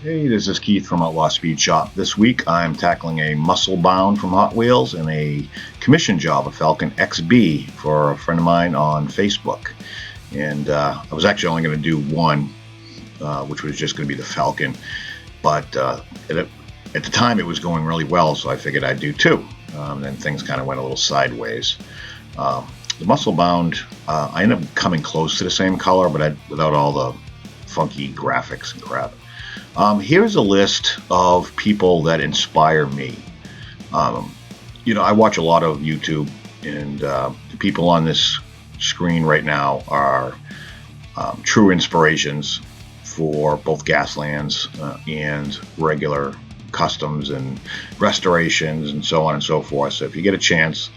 Hey, this is Keith from Outlaw Speed Shop. This week I'm tackling a MuscleBound from Hot Wheels and a commission job, a Falcon XB, for a friend of mine on Facebook. And I was actually only going to do one, which was just going to be the Falcon. But at the time it was going really well, so I figured I'd do two. Then things kind of went a little sideways. The MuscleBound, I ended up coming close to the same color, but without all the funky graphics and crap. Here's a list of people that inspire me. I watch a lot of YouTube, and the people on this screen right now are true inspirations for both Gaslands and regular customs and restorations and so on and so forth. So if you get a chance,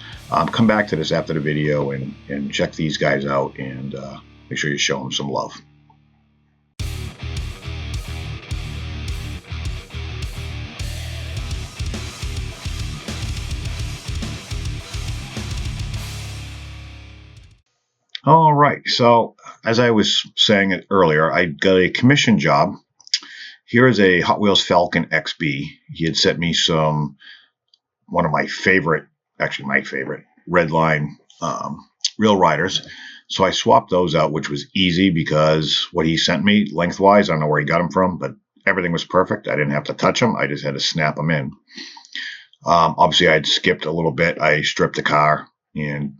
come back to this after the video and check these guys out and make sure you show them some love. All right. So, as I was saying it earlier, I got a commission job. Here is a Hot Wheels Falcon XB. He had sent me one of my favorite, actually my favorite, Redline Real Riders. So I swapped those out, which was easy because what he sent me lengthwise, I don't know where he got them from, but everything was perfect. I didn't have to touch them. I just had to snap them in. Obviously, I'd skipped a little bit. I stripped the car, and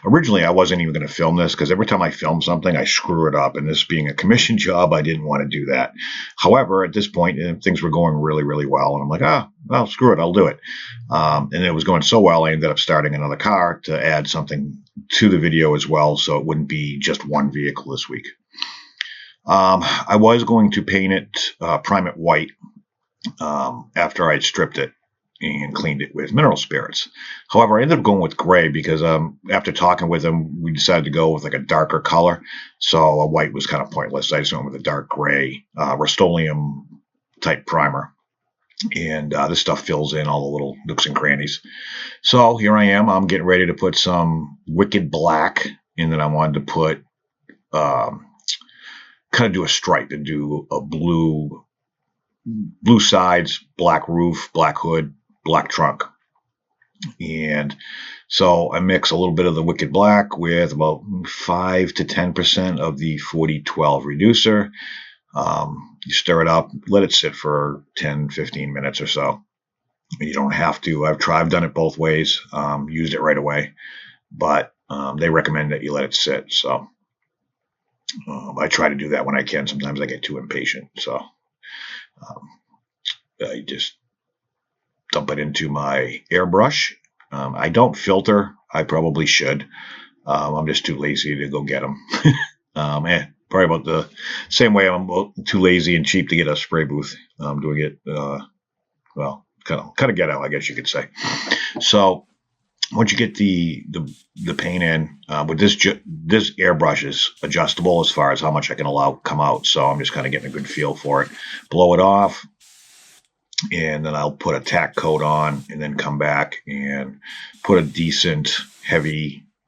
originally I wasn't even going to film this because every time I film something, I screw it up. And this being a commission job, I didn't want to do that. However, at this point, things were going really, really well. And I'm like, well, screw it. I'll do it. And it was going so well, I ended up starting another car to add something to the video as well. So it wouldn't be just one vehicle this week. I was going to paint it, prime it white after I'd stripped it and cleaned it with mineral spirits. However, I ended up going with gray because after talking with him, we decided to go with like a darker color. So a white was kind of pointless. I just went with a dark gray Rust-Oleum type primer. And this stuff fills in all the little nooks and crannies. So here I am. I'm getting ready to put some Wicked Black, and then I wanted to put kind of do a stripe and do a blue sides, black roof, black hood, black trunk. And so I mix a little bit of the Wicked Black with about 5 to 10% of the 4012 reducer. You stir it up, let it sit for 10, 15 minutes or so. You don't have to. I've done it both ways, used it right away, but they recommend that you let it sit. So I try to do that when I can. Sometimes I get too impatient. So I just dump it into my airbrush. I don't filter. I probably should. I'm just too lazy to go get them. Probably about the same way I'm too lazy and cheap to get a spray booth. I'm doing it, kind of ghetto, I guess you could say. So once you get the paint in, with this airbrush is adjustable as far as how much I can allow come out. So I'm just kind of getting a good feel for it. Blow it off. And then I'll put a tack coat on and then come back and put a decent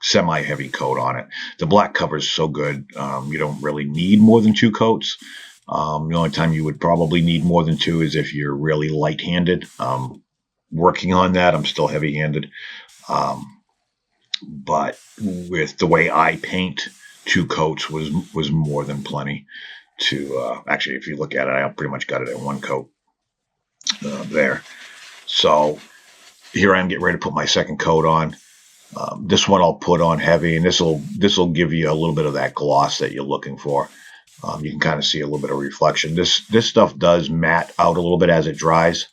semi-heavy coat on it. The black cover is so good. You don't really need more than 2 coats. The only time you would probably need more than 2 is if you're really light-handed. Working on that, I'm still heavy-handed. But with the way I paint, 2 coats was more than plenty to, actually, if you look at it, I pretty much got it in 1 coat. There. So here I am getting ready to put my second coat on. This one I'll put on heavy, and this will give you a little bit of that gloss that you're looking for. You can kind of see a little bit of reflection. This stuff does matte out a little bit as it dries.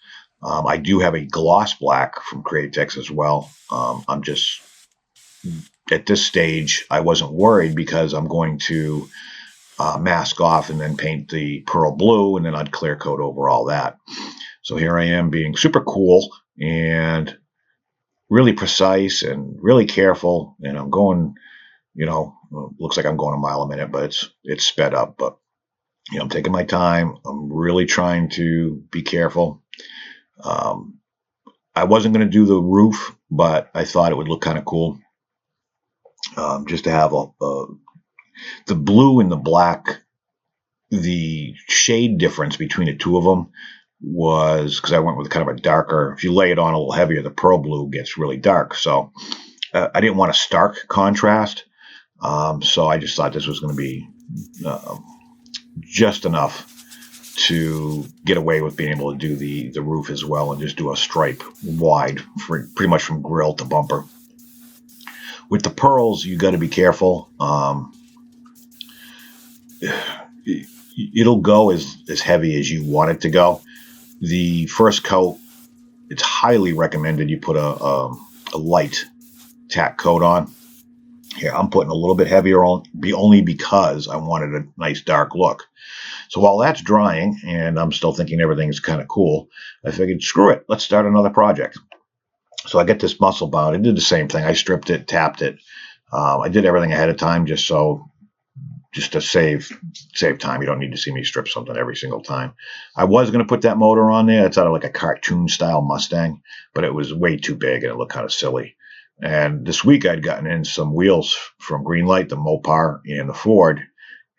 I do have a gloss black from Createx as well. I'm just at this stage I wasn't worried because I'm going to mask off and then paint the pearl blue, and then I'd clear coat over all that. So here I am being super cool and really precise and really careful. And I'm going, looks like I'm going a mile a minute, but it's sped up. But, I'm taking my time. I'm really trying to be careful. I wasn't going to do the roof, but I thought it would look kind of cool. Just to have the blue and the black the shade difference between the two of them was because I went with kind of a darker. If you lay it on a little heavier, the pearl blue gets really dark. So I didn't want a stark contrast. So I just thought this was going to be just enough to get away with being able to do the roof as well and just do a stripe wide for pretty much from grill to bumper. With the pearls, you got to be careful. It'll go as heavy as you want it to go. The first coat, it's highly recommended you put a light tack coat on. Here, I'm putting a little bit heavier on, only because I wanted a nice dark look. So while that's drying, and I'm still thinking everything's kind of cool, I figured, screw it, let's start another project. So I get this MuscleBound. I did the same thing. I stripped it, tapped it. I did everything ahead of time just to save time. You don't need to see me strip something every single time. I was going to put that motor on there. It's out of like a cartoon style Mustang, but it was way too big and it looked kind of silly. And this week I'd gotten in some wheels from Greenlight, the Mopar and the Ford,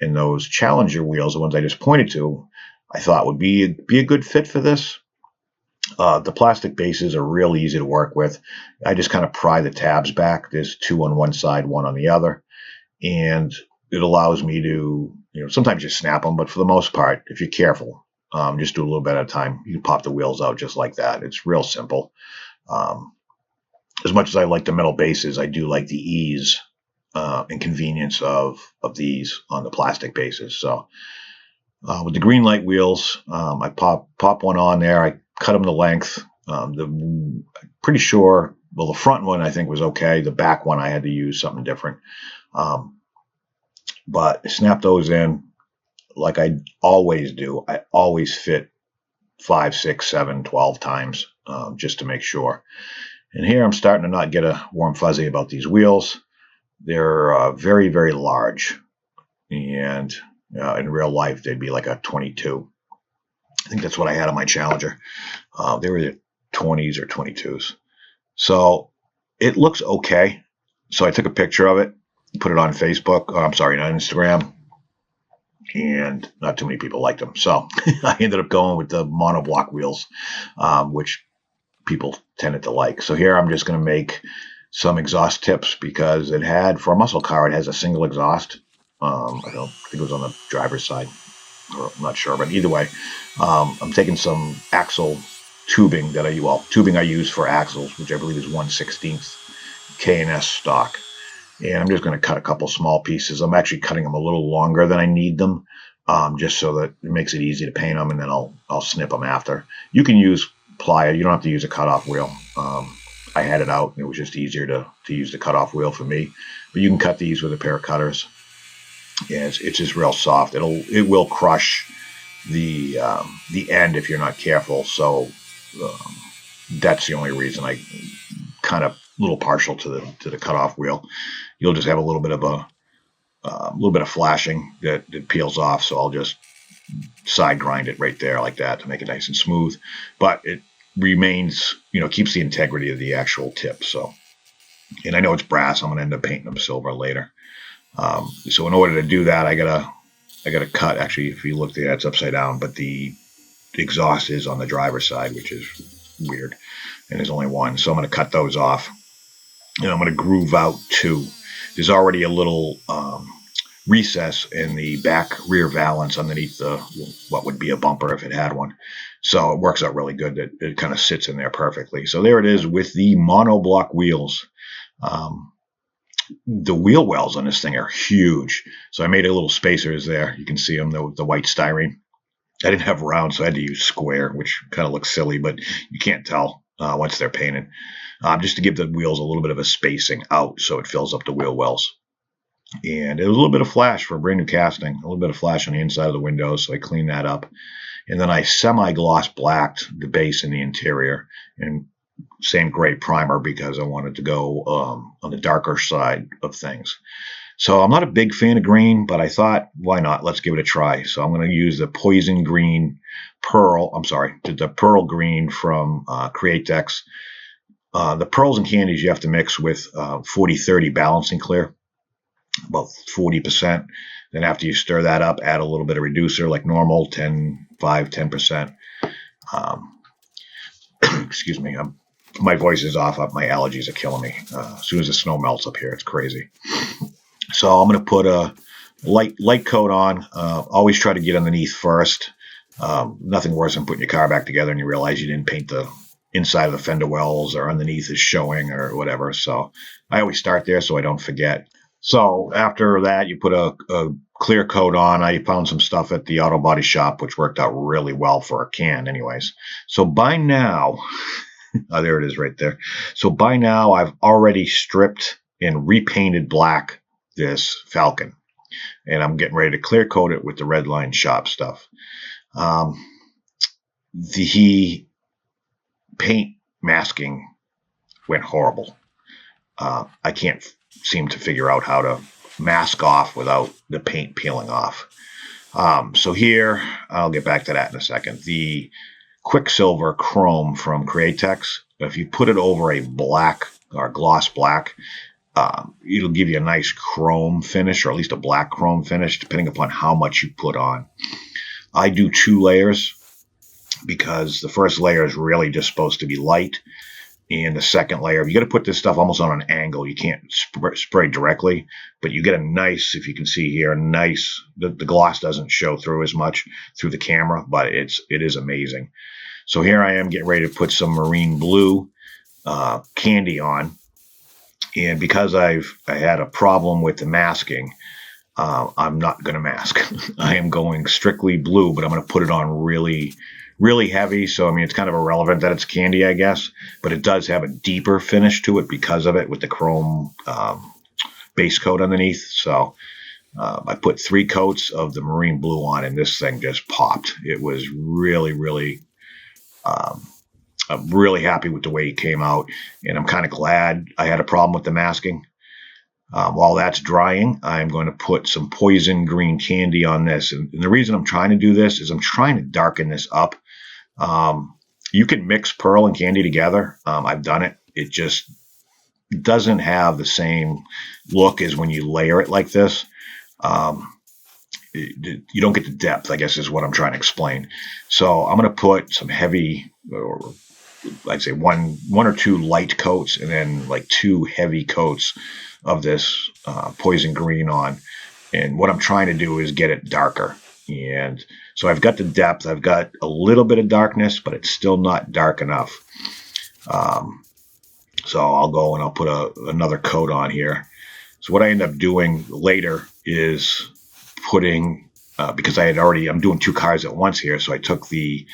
and those Challenger wheels, the ones I just pointed to, I thought would be a good fit for this. The plastic bases are real easy to work with. I just kind of pry the tabs back. There's two on one side, one on the other. And it allows me to, sometimes you snap them, but for the most part, if you're careful, just do a little bit at a time. You can pop the wheels out just like that. It's real simple. As much as I like the metal bases, I do like the ease and convenience of these on the plastic bases. So with the Greenlight wheels, I pop one on there. I cut them to length. Pretty sure, well, the front one I think was okay. The back one I had to use something different. But I snap those in like I always do. I always fit 5, 6, 7, 12 times just to make sure. And here I'm starting to not get a warm fuzzy about these wheels. They're very, very large. And in real life, they'd be like a 22. I think that's what I had on my Challenger. They were the 20s or 22s. So it looks okay. So I took a picture of it, put it on Facebook. On Instagram. And not too many people liked them. So I ended up going with the monoblock wheels, which people tended to like. So here I'm just going to make some exhaust tips because for a muscle car, it has a single exhaust. I think it was on the driver's side, or I'm not sure, but either way, I'm taking some axle tubing tubing I use for axles, which I believe is 1/16 K&S stock. And I'm just going to cut a couple small pieces. I'm actually cutting them a little longer than I need them, just so that it makes it easy to paint them, and then I'll snip them after. You can use plier. You don't have to use a cutoff wheel. I had it out, and it was just easier to use the cutoff wheel for me. But you can cut these with a pair of cutters. Yeah, it's just real soft. It will crush the end if you're not careful. So that's the only reason I kind of a little partial to the cutoff wheel. You'll just have a little bit of flashing that peels off. So I'll just side grind it right there like that to make it nice and smooth. But it remains, keeps the integrity of the actual tip. So, and I know it's brass. I'm going to end up painting them silver later. So in order to do that, I gotta cut. Actually, if you look there, it's upside down, but the exhaust is on the driver's side, which is weird. And there's only one. So I'm going to cut those off. And I'm going to groove out two. There's already a little recess in the back rear valance underneath what would be a bumper if it had one. So it works out really good. It kind of sits in there perfectly. So there it is with the monoblock wheels. The wheel wells on this thing are huge. So I made a little spacers there. You can see them, the white styrene. I didn't have round, so I had to use square, which kind of looks silly, but you can't tell once they're painted. Just to give the wheels a little bit of a spacing out so it fills up the wheel wells. And it was a little bit of flash for a brand new casting, a little bit of flash on the inside of the windows, so I cleaned that up. And then I semi-gloss blacked the base and the interior, and same gray primer because I wanted to go on the darker side of things. So I'm not a big fan of green, but I thought, why not? Let's give it a try. So I'm going to use the poison green the pearl green from Createx. The pearls and candies you have to mix with 40-30 balancing clear. about 40%. Then after you stir that up, add a little bit of reducer like normal, 10%. Excuse me. My voice is off. My allergies are killing me. As soon as the snow melts up here, it's crazy. So I'm going to put a light coat on. Always try to get underneath first. Nothing worse than putting your car back together and you realize you didn't paint the inside of the fender wells or underneath is showing or whatever. So I always start there so I don't forget. So after that, you put a clear coat on. I found some stuff at the auto body shop, which worked out really well for a can anyways. So by now, oh, there it is right there. So by now, I've already stripped and repainted black this Falcon. And I'm getting ready to clear coat it with the Red Line Shop stuff. The paint masking went horrible. I can't seem to figure out how to mask off without the paint peeling off. So here, I'll get back to that in a second. The Quicksilver Chrome from Createx, if you put it over a black or gloss black, it'll give you a nice chrome finish, or at least a black chrome finish, depending upon how much you put on. I do 2 layers because the first layer is really just supposed to be light. And the second layer, you got to put this stuff almost on an angle. You can't spray directly, but you get a nice, if you can see here, nice, the gloss doesn't show through as much through the camera, but it is amazing. So here I am getting ready to put some marine blue candy on. And because I had a problem with the masking, I'm not going to mask. I am going strictly blue, but I'm going to put it on really, really heavy. So, I mean, it's kind of irrelevant that it's candy, I guess, but it does have a deeper finish to it because of it with the chrome base coat underneath. So I put 3 coats of the marine blue on, and this thing just popped. It was really, really, I'm really happy with the way it came out, and I'm kind of glad I had a problem with the masking. While that's drying, I'm going to put some poison green candy on this. And the reason I'm trying to do this is I'm trying to darken this up. You can mix pearl and candy together. I've done it. It just doesn't have the same look as when you layer it like this. You don't get the depth, I guess, is what I'm trying to explain. So I'm going to put some heavy, or I'd say one or 2 light coats, and then like 2 heavy coats of this poison green on. And what I'm trying to do is get it darker. And so I've got the depth, I've got a little bit of darkness, but it's still not dark enough. So I'll go and I'll put another coat on here. So what I end up doing later is putting, because I'm doing 2 cars at once here. So I took the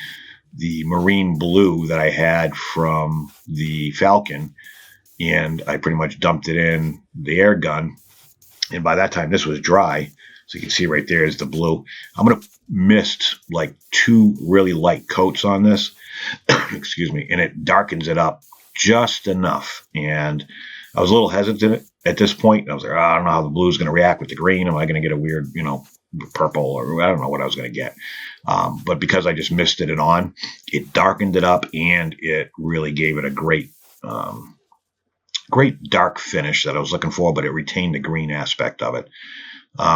marine blue that I had from the Falcon, and I pretty much dumped it in the air gun. And by that time, this was dry. So you can see right there is the blue. I'm going to mist like 2 really light coats on this. Excuse me. And it darkens it up just enough. And I was a little hesitant at this point. I was like, I don't know how the blue is going to react with the green. Am I going to get a weird, purple, or I don't know what I was going to get. But because I just misted it on, it darkened it up, and it really gave it a great dark finish that I was looking for, but it retained the green aspect of it.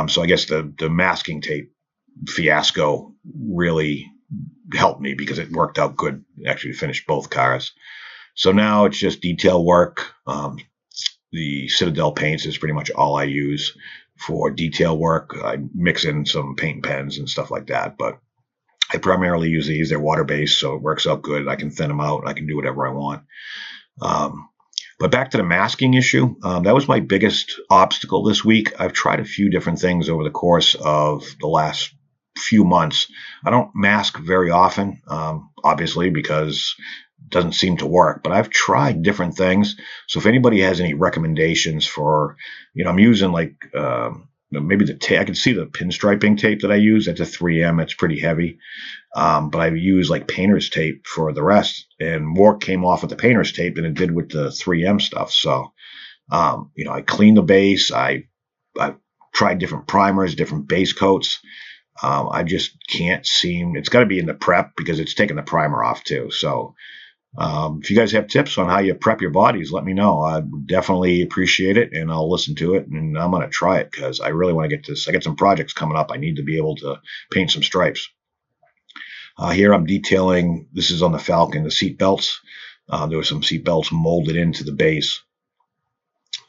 So I guess the masking tape fiasco really helped me because it worked out good, actually, to finish both cars. So now it's just detail work. The Citadel paints is pretty much all I use for detail work. I mix in some paint pens and stuff like that, but I primarily use these. They're water-based, so it works out good. I can thin them out. I can do whatever I want. But back to the masking issue, that was my biggest obstacle this week. I've tried a few different things over the course of the last few months. I don't mask very often, obviously, because it doesn't seem to work. But I've tried different things. So if anybody has any recommendations for, I'm using like maybe the tape. I can see the pinstriping tape that I use. That's a 3M. It's pretty heavy. But I use like painter's tape for the rest, and more came off with the painter's tape than it did with the 3M stuff. So, I cleaned the base. I tried different primers, different base coats. I just can't seem, it's got to be in the prep because it's taking the primer off too. So, If you guys have tips on how you prep your bodies, let me know. I'd definitely appreciate it, and I'll listen to it, and I'm going to try it because I really want to get this. I got some projects coming up. I need to be able to paint some stripes. Here I'm detailing, this is on the Falcon, the seat belts. There were some seat belts molded into the base.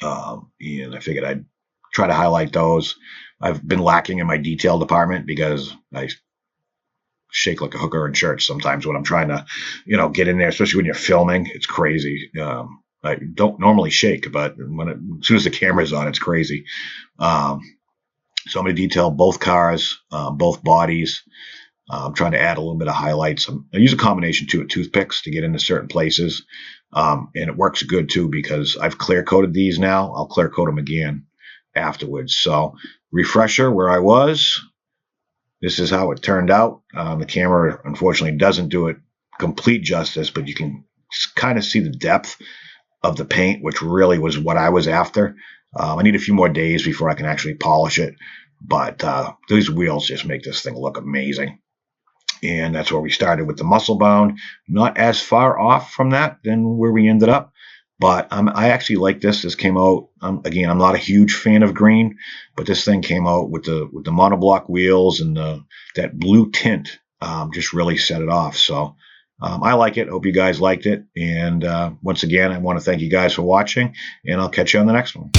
And I figured I'd try to highlight those. I've been lacking in my detail department because I shake like a hooker in church sometimes when I'm trying to, get in there, especially when you're filming. It's crazy. I don't normally shake, but as soon as the camera's on, it's crazy. So I'm going to detail both cars, both bodies. I'm trying to add a little bit of highlights. I use a combination too of toothpicks to get into certain places. And it works good too because I've clear coated these now. I'll clear coat them again afterwards. So refresher where I was. This is how it turned out. The camera unfortunately doesn't do it complete justice, but you can kind of see the depth of the paint, which really was what I was after. I need a few more days before I can actually polish it, but these wheels just make this thing look amazing. And that's where we started with the MuscleBound. Not as far off from that than where we ended up, but I actually like this. This came out, again, I'm not a huge fan of green, but this thing came out with the monoblock wheels and that blue tint just really set it off. So I like it. Hope you guys liked it. And once again, I want to thank you guys for watching, and I'll catch you on the next one.